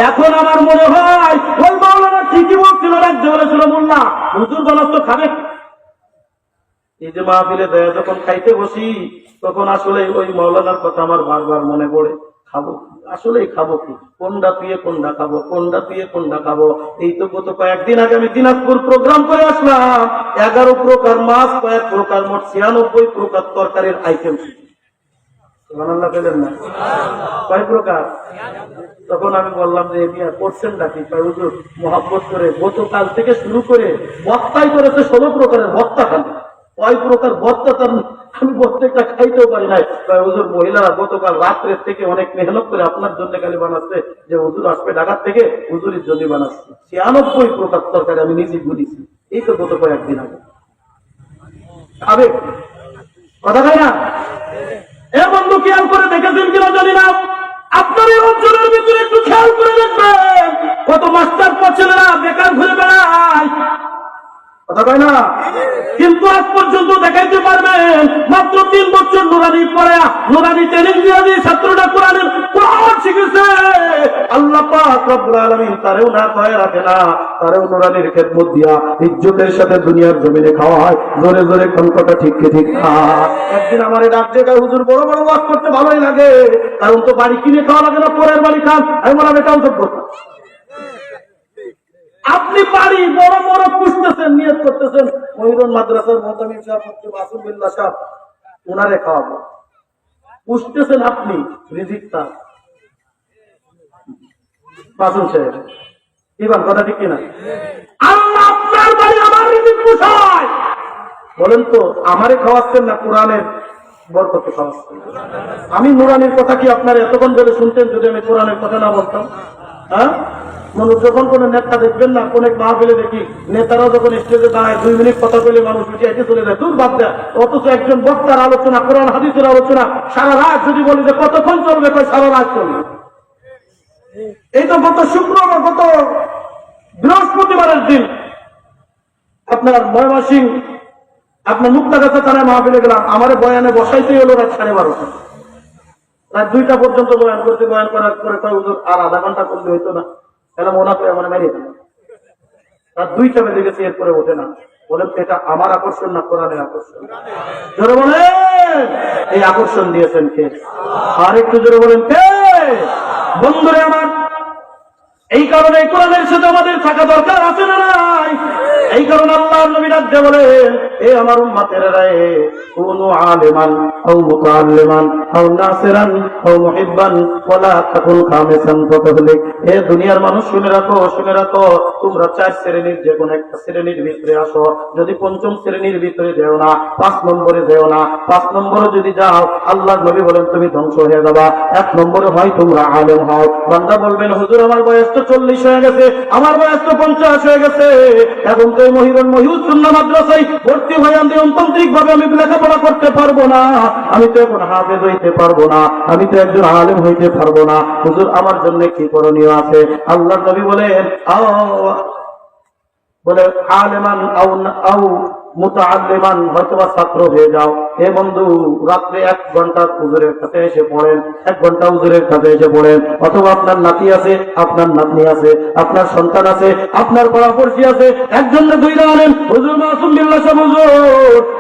এখন আমার মনে হয় ওই মাওলানা ঠিকই বলছিল, রাজ্য বলেছিল মোল্লা হুজুর বলতো খাবে। এই যে মাহফিলে দেয় যখন খাইতে বসি, তখন আসলে ওই মাওলানার কথা আমার বারবার মনে পড়ে, খাবো আসলেই খাবো কি, কোনটা তুই কোনটা খাবো, কোনটা তুই কোনটা খাবো। এই তো গত কয়েকদিন আগে আমি দিনাজপুর প্রোগ্রাম করে আসলাম, 11 প্রকার মাছ, কয়েক প্রকার, মোট 96 প্রকার তরকারির আইটেম। সুবহানাল্লাহ বলেন না? কয় প্রকার? তখন আমি বললাম যে মিয়া করছেন নাকি? হুজুর মহব্বত করে গতকাল থেকে শুরু করে ভর্তাই করেছে 16 প্রকারের ভর্তা খান, কয় প্রকার ভর্তা তার আমি প্রত্যেকটা খাইতেও পারি নাই। হুজুর মহিলারা গতকাল রাত্রের থেকে অনেক মেহনত করে আপনার জন্য খালি বানাচ্ছে, যে হুজুর আসবে ঢাকার থেকে, হুজুরের জন্য বানাচ্ছে 96 প্রকার তরকারি আমি নিজে গুলিছি। এই তো গত কয়েকদিন আগে খাবে কথা খাই না। এ বন্ধু খেয়াল করে দেখেছেন কিনা জানি না, আপনার এই অঞ্চলের ভিতরে একটু খেয়াল করে দেখবেন কত মাস্টার ছেলেরা বেকার ঘুরে বেড়ায়, কথা কয় না, কিন্তু আজ পর্যন্ত দেখাইতে পারবেন মাত্র 3 বছর নুরানি পড়ে, নুরানি ট্রেনিং দিয়ে ছাত্ররা কোরআনের কোরআন শিখেছে। আল্লাহ পাক রব্বুল আলামিন তারেও না কয় রাখে না, তারেও নুরানির খেদমত দিয়া ইজ্জতের সাথে দুনিয়ার জমিনে খাওয়ায়। জোরে জোরে কোন কথা ঠিক কি ঠিক না? একদিন আমার ডাক দিয়ে হুজুর বড় বড় ওয়াজ করতে ভালোই লাগে, কারণ তো বাড়ি কিনে খাওয়া লাগে না, পরের বাড়ি খান। আমি বললাম এটাও যোগ্য, আপনি বাড়ি বড় বড় পুষতেছেন, নিয়ত করতেছেন মহিরুন মাদ্রাসার মোহতামিম সাহেব, মাসুম বিল্লাহ সাহেব, ওনারে খাওয়াবো, পুষতেছেন আপনি রিজিকটা মাসুম সাহেব, কি বল কথা ঠিক কিনা? আল্লাহ আপনার বাড়ি আমার রিজিক পুষায়, বলেন তো আমারে খাওয়াচ্ছেন না কোরআনের বরকত খাওয়াচ্ছেন? আমি নুরানির কথা কি আপনারা এতক্ষণ ধরে শুনতেন যদি আমি কোরআনের কথা না বলতাম? হ্যাঁ, মানুষ যখন কোন নেতা দেখবেন না, কোন মাহফিলে দেখি নেতারা যখন স্টেজে দাঁড়ায় 2 মিনিট কথা বলে মানুষ উঠে এসে চলে যায়, দূর বাদ দেয়। অথচ একজন বক্তার আলোচনা, কোরআন হাদিসের আলোচনা সারা রাত যদি বলি যে কতক্ষণ চলবে, সারা রাত চলবে। এই তো গত শুক্রবার, গত বৃহস্পতিবারের দিন আপনার ময়মনসিংহ আপনার মুক্তাগাছা থানায় মাহফিলে গেলাম, আমার বয়ানে বসাইতে হলো রাত 12:30। রাত 2টা পর্যন্ত বয়ান করতে, বয়ান করার পরে কয় হুজুর আর আধা ঘন্টা করলে হইতো না, তাহলে মনে করে আমার মেরে রাত 2টা বেজে গেছে, এরপরে ওঠে না। বলেন এটা আমার আকর্ষণ না কোরআনের আকর্ষণ? জোরে বলেন, এই আকর্ষণ দিয়েছেন কে? আর একটু জোরে বলেন কে? বন্ধুরে আমার, এই কারণে কোরআনের সাথে আমাদের থাকা দরকার আছে না নাই? এই কারণে আল্লাহর নবী রাজ্যে বলেন, এ আমার উম্মতেরা রে, কুনু আলিমান আও মুতাআল্লিমান আও নাসিরান আও মুহিব্বান ওয়ালা তাকুন খামিসান ফাতাহলিক। এ দুনিয়ার মানুষ শুনে রাখো, শুনে রাখো, তোমরা 4 শ্রেণীর যে কোন একটা শ্রেণীর ভিতরে আসো। যদি 5ম শ্রেণীর ভিতরে যেও না, 5 নম্বরে যেও না। 5 নম্বরে যদি যাও, আল্লাহর নবী বলেন তুমি ধ্বংস হয়ে যাবা। 1 নম্বরে হয় তোমরা আলেম হও। বান্দা বলবেন হুজুর আমার বয়স তো 40 হয়ে গেছে, আমার বয়স তো 50 হয়ে গেছে, এখন তো এই মহিউদ্দিন মাদ্রাসায় ভর্তি হয়ে আমি অন্তন্ত্রিক ভাবে আমি লেখাপড়া করতে পারবো না, আমি তো এখন হাফেজ হইতে পারবো না, আমি তো একজন আলেম হইতে পারবো না, হুজুর আমার জন্য কি করণীয় আছে? আল্লাহর নবী বলেন বলে আলেমান আও মুতাআল্লিমান, হয়তোবা ছাত্র হয়ে যাও। হে বন্ধু, রাত্রে 1 ঘন্টা হুজুরের কাছে এসে পড়েন, 1 ঘন্টা হুজুরের কাছে এসে পড়েন। অথবা আপনার নাতি আছে, আপনার নাতনি আছে, আপনার সন্তান আছে, আপনার পড়াপড়শি আছে, একজনে 2টা আনেন, হুজুর মাসুম বিল্লাহ সাহেব হুজুর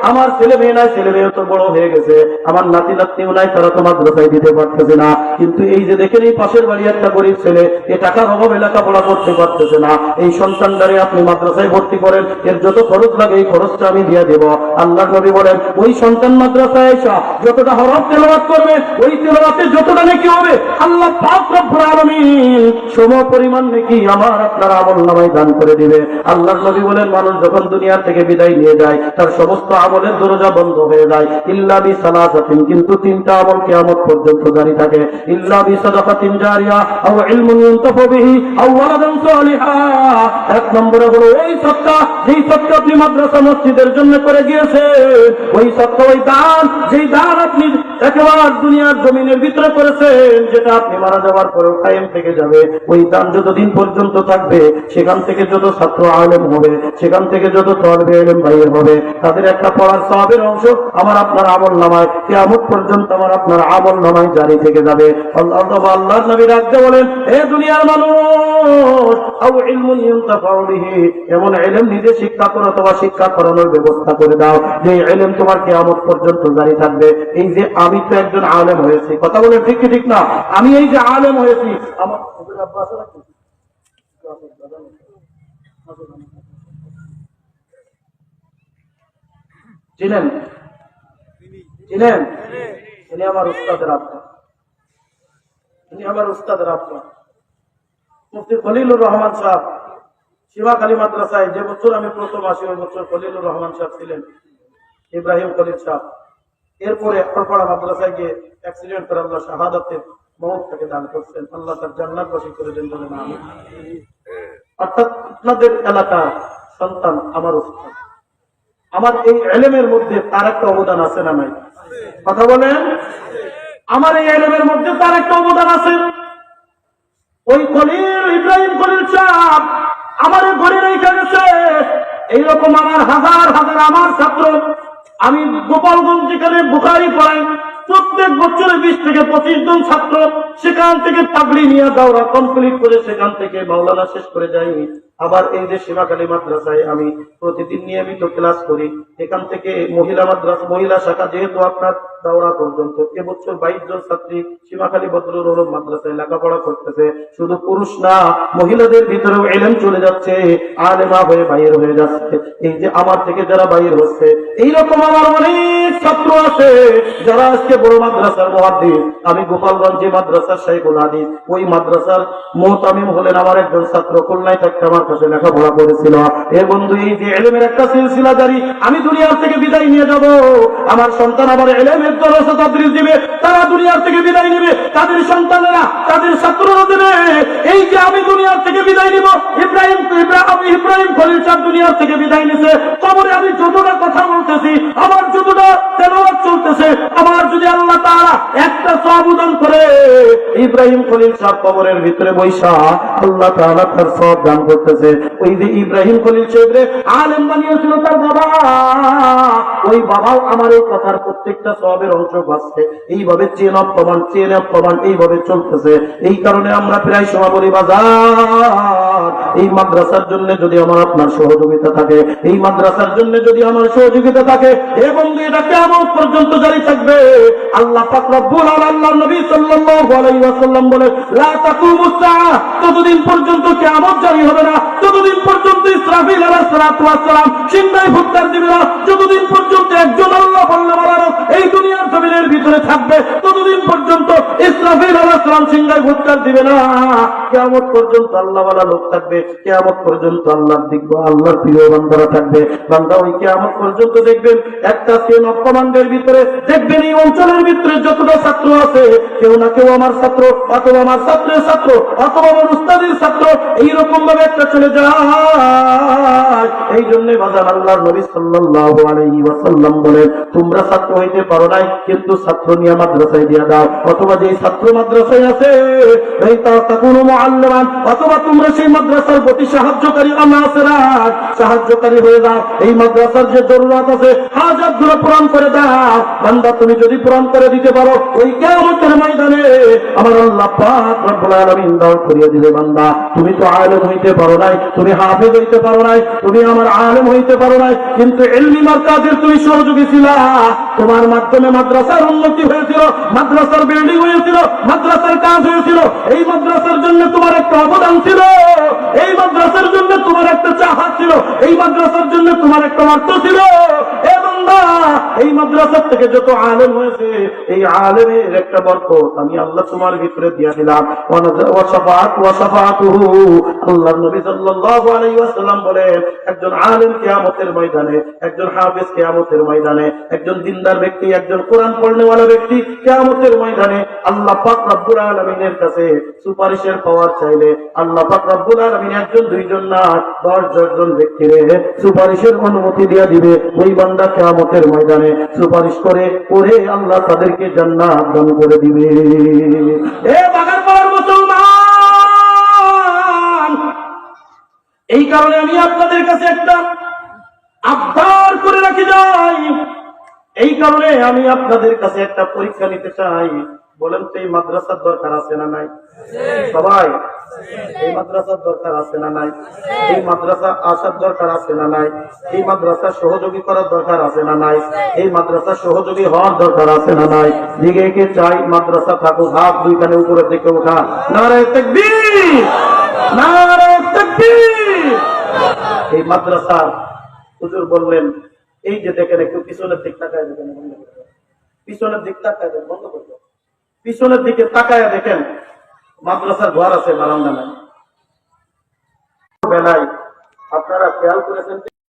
আমার ছেলে মেয়ে নাই, ছেলে মেয়ে তো বড় হয়ে গেছে, আমার নাতি নাতনিও নাই, তারা তো মাদ্রাসায় দিতে পারতেছে না। কিন্তু এই যে দেখেন এই পাশের বাড়ি একটা গরিব ছেলে, এ টাকার অভাবে লেখাপড়া করতে পারতেছে না, এই সন্তানটারে আপনি মাদ্রাসায় ভর্তি করেন, এর যত খরচ লাগে এই খরচ আমি দিয়ে দেব। আল্লাহর নবী বলেন ওই সন্তান মাদ্রাসায় এসে যতটা হরফ তেলাওয়াত করবে, ওই তেলাওয়াতে যতটা নেকি হবে, আল্লাহ পাক রব্বুল আলামিন সমপরিমাণ নেকি আমার আপনার আমলনামায় দান করে দিবে। আল্লাহর নবী বলেন মানুষ যখন দুনিয়া থেকে বিদায় নিয়ে যায়, তার সমস্ত আমলের দরজা বন্ধ হয়ে যায়, ইল্লা বিসালাসাতিন, কিন্তু 3টা আমল কিয়ামত পর্যন্ত জারি থাকে। ইল্লা বিসাদাকাতিন জারিয়া আও ইলমুন ইউনতাফা বিহি আও ওয়ালাদান সালিহা। 1 নম্বরে হলো ওই সদকা, যেই সদকা আপনি মাদ্রাসা মসজিদের জন্য করে গিয়েছে, ওই সদকা, ওই দান, যেই দান আপনি একেবারে দুনিয়ার জমিনের ভিতরে করেছেন, যেটা আপনি মারা যাওয়ার পরেও কায়েম থেকে যাবে। ওই দান যতদিন পর্যন্ত থাকবে, সেখান থেকে যত ছাত্র আলেম হবে, সেখান থেকে যত তলবে আলেম বাইর হবে, তাদের একটা পড়ার সওয়াবের অংশ আমার আপনার আমলনামায় কিয়ামত পর্যন্ত আমার আপনার আমলনামায় জারি থেকে যাবে। আল্লাহর নবী রাখতে বলেন, হে দুনিয়ার মানুষ, আও ইলমুন ইউনতাফা বিহি, এমন ইলম নিজে শিক্ষা করো অথবা শিক্ষা করানোর ব্যবস্থা করে দাও, যে ইলম তোমার কিয়ামত পর্যন্ত জারি থাকবে। এই যে আমি তো একজন আলেম হয়েছি, কথা বলে ঠিক কি ঠিক না? আমি এই যে আলেম হয়েছি, আমার চিনেন চিনেন তিনি আমার উস্তাদের আব্বা, তিনি আমার উস্তাদের আব্বা মুফতি খলিলুর রহমান সাহেব সীমাখালী মাদ্রাসায় যে বছর আমি প্রথম আসি, ওই বছর খলিলুর রহমান সাহেব ছিলেন, ইব্রাহিম খলিল সাহেব। এরপরে পড়া মাদ্রাসায় গিয়ে অ্যাক্সিডেন্ট করে আল্লাহ শাহাদাতের মওত থেকে দান করছেন, আল্লাহ তার জান্নাতবাসী করে দেন বলেন আমিন। অর্থাৎ আপনাদের এলাকার সন্তান আমার উস্তাদ, আমার এই ইলমের মধ্যে তার একটা অবদান আছে না নাই? কথা বলেন, আমার এই ইলমের মধ্যে তার একটা অবদান আছে। ওই খলিল ইব্রাহিম খলিল সাহেব আমার ঘরে রেখে গেছে। এইরকম আমার হাজার হাজার আমার ছাত্র, আমি গোপালগঞ্জ যেখানে বুখারী পড়াই, প্রত্যেক বছরে 20 থেকে 25 জন ছাত্র সেখান থেকে পাগড়ি নিয়ে দাওরা কমপ্লিট করে সেখান থেকে মাওলানা শেষ করে যাই। আবার এই যে সীমাখালী মাদ্রাসায় আমি প্রতিদিন নিয়মিত ক্লাস করি, এখান থেকে মহিলা মাদ্রাসা, মহিলা শাখা যেহেতু আপনার দাওরা পর্যন্ত, এবছর 22 জন ছাত্রী সীমাখালী বদরুল উলুম মাদ্রাসায় লেখাপড়া করতেছে। শুধু পুরুষ না, মহিলাদের ভিতরেও ইলম চলে যাচ্ছে, আলেমা হয়ে বাইর হয়ে যাচ্ছে। এই যে আমার থেকে যারা বাইর হচ্ছে, এইরকম আমার অনেক ছাত্র আছে যারা আজকে বড় মাদ্রাসার মুহাদ্দিস। আমি গোপালগঞ্জে মাদ্রাসার শাইখুল হাদিস, ওই মাদ্রাসার মুহতামিম হলেন আমার একজন ছাত্র, খুলনায় থাকতে আমার কাছে লেখাপড়া করেছিল। এ বন্ধু, এই যে ইলমের একটা সিলসিলা জারি, আমি দুনিয়ার থেকে বিদায় নিয়ে যাব, আমার সন্তান আমার ইলমের দরজা তাদরিস দিবে, তারা দুনিয়ার থেকে বিদায় নেবে, তাদের সন্তানেরা তাদের ছাত্ররা দেবে। এই যে আমি দুনিয়ার থেকে বিদায় নিব, ইব্রাহিম খলিল সাহেব দুনিয়ার থেকে বিদায় নিছে, কবরে আমি যতটা কথা বলতেছি, আমার যতটা তেলাওয়াত চলতেছে, আমার যদি আল্লাহ তাআলা একটা সওয়াব দান করে, ইব্রাহিম খলিল সাহেব কবরের ভিতরে বৈশা আল্লাহ তাআলা তার সওয়াব দান করতেছে। ওই যে ইব্রাহিম খলিল সাহেবরে আলেম বানিয়েছিল তার বাবা, ওই বাবাও আমার এই কথার প্রত্যেকটা সওয়াবের অংশ পাচ্ছে। এইভাবে চেন অফ কমান্ড এইভাবে চলতেছে। এই কারণে আমরা প্রায় সময় বলি বাজার, এই মাদ্রাসার জন্য যদি আমার আপনার সহযোগিতা থাকে, এই মাদ্রাসার জন্য যদি আমার সহযোগিতা থাকে এবং এটা কিয়ামত পর্যন্ত জারি থাকবে। আল্লাহ পাক রব্বুল আলামিন, আল্লাহর নবী সাল্লাল্লাহু আলাইহি ওয়াসাল্লাম বলে লা তাকুমুস সাআহ, ততদিন পর্যন্ত কিয়ামত জারি হবে না, ততদিন পর্যন্ত ইসরাফিল আলাইহিস সালাতু ওয়াস সালাম সিংহায় ফুৎকার দিবে না, যতদিন পর্যন্ত একজন আল্লাহ বললেওয়ালা এই দুনিয়ার জমিনের ভিতরে থাকবে, ততদিন পর্যন্ত ইসরাফিল আলাইহিস সালাম সিংহায় ফুৎকার দিবে না। কিয়ামত পর্যন্ত আল্লাহওয়ালা লোক থাকবে, কিয়ামত পর্যন্ত আল্লাহর দেখবো, আল্লাহর প্রিয় বান্দারা থাকবে। বান্দা ওই কিয়ামত পর্যন্ত দেখবেন একটা চেন অফ কমান্ডের ভিতরে দেখবেন এই অঞ্চলের ভিতরে যতটা ছাত্র আছে, কেউ না কেউ আমার ছাত্র অথবা আমার ছাত্রের ছাত্র অথবা আমার উস্তাদের ছাত্র, এইরকম ভাবে একটা চলে যায়। এই জন্য বাজার আল্লাহর নবী সাল্লাল্লাহু আলাইহি ওয়াসাল্লাম বলেন, তোমরা ছাত্র হইতে পারো নাই, কিন্তু ছাত্র নিয়ে মাদ্রাসায় দিয়ে দাও, অথবা যেই ছাত্র মাদ্রাসায় আছে এই তাকুনু মুআল্লিমান, অথবা তোমরা সেই মাদ্রাসার প্রতি সাহায্যকারী নাসিরা, সাহায্যকারী হয়ে যাও। এই মাদ্রাসার যে জরুরত আছে হাজাত গুলো পূরণ করে দাও। বান্দা তুমি যদি পূরণ করে দিতে পারো, ওই কিয়ামতের ময়দানে আমার আল্লাহ পাক রব্বুল আলামিন দান করিয়ে দিলে, বান্দা তুমি তো আলেম হইতে পারো নাই, তুমি হাফেজ হইতে পারো নাই, তুমি আমার আলেম হইতে পারো নাই, কিন্তু ইলমি মারকাজের তুমি সহযোগী ছিলা। তোমার মাধ্যমে মাদ্রাসার উন্নতি হয়েছিল, মাদ্রাসার বিল্ডিং হয়েছিল, মাদ্রাসার কাজ হয়েছিল। এই মাদ্রাসার জন্য তোমার একটা অবদান ছিল, এই মাদ্রাসার জন্য তোমার একটা চাহাত ছিল, এই মাদ্রাসার জন্য তোমার একটা অর্থ ছিল। এবং এই মাদ্রাসার থেকে যত আলেম হয়েছে, এই আলেমের একটা বরকত আমি আল্লাহ তোমার ভিতরে দিয়ে দিলাম। আল্লাহর নবী সাল্লাল্লাহু আলাইহি ওয়াসাল্লাম বলেন, একজন আলেম কিয়ামতের ময়দানে, একজন হাফেজ কিয়ামতের ময়দানে, একজন দিনদার ব্যক্তি, একজন কোরআন পড়নেওয়ালা ব্যক্তি কিয়ামতের ময়দানে আল্লাহ পাক রব্বুল আলামিনের কাছে সুপারিশের পাওয়ার চাইলে আল্লাহ পাক রব্বুল আলামিন একজন, দুইজন না 10 জন ব্যক্তিরে সুপারিশের অনুমতি দিয়ে দিবে। ওই বান্দা কিয়ামতের ময়দানে সুপারিশ করে আল্লাহ তাদেরকে জান্নাত দান করে দিবে। এ বাগারপাড়ার মুসলমান, এই কারণে আমি আপনাদের কাছে একটা আবদার করে রাখি যাই, এই কারণে আমি আপনাদের কাছে একটা পরীক্ষা নিতে চাই। বলেন তো এই মাদ্রাসার দরকার আছে না নাই? সবাই এই মাদ্রাসার দরকার আছে না নাই? এই মাদ্রাসা আসার দরকার আছে না নাই? এই মাদ্রাসা সহযোগী করার দরকার আছে না নাই? এই মাদ্রাসা সহযোগী হওয়ার দরকার আছে না নাই? দিকে কে চাই মাদ্রাসা থাকুক? হাত দুইখানে উপরের দিকে উঠা, নারে তাকবীর, নারে তাকবীর। এই মাদ্রাসার হুজুর বললেন, এই যে দেখেন একটু পিছনের দিক তাকায় দেখেন, পিছনের দিক তাকায় দেখেন, বন্ধ করবেন, পিছনের দিকে তাকায় দেখেন মাদ্রাসার ঘর আছে, বারান্দা নাই। বেলায় আপনারা খেয়াল করেছেন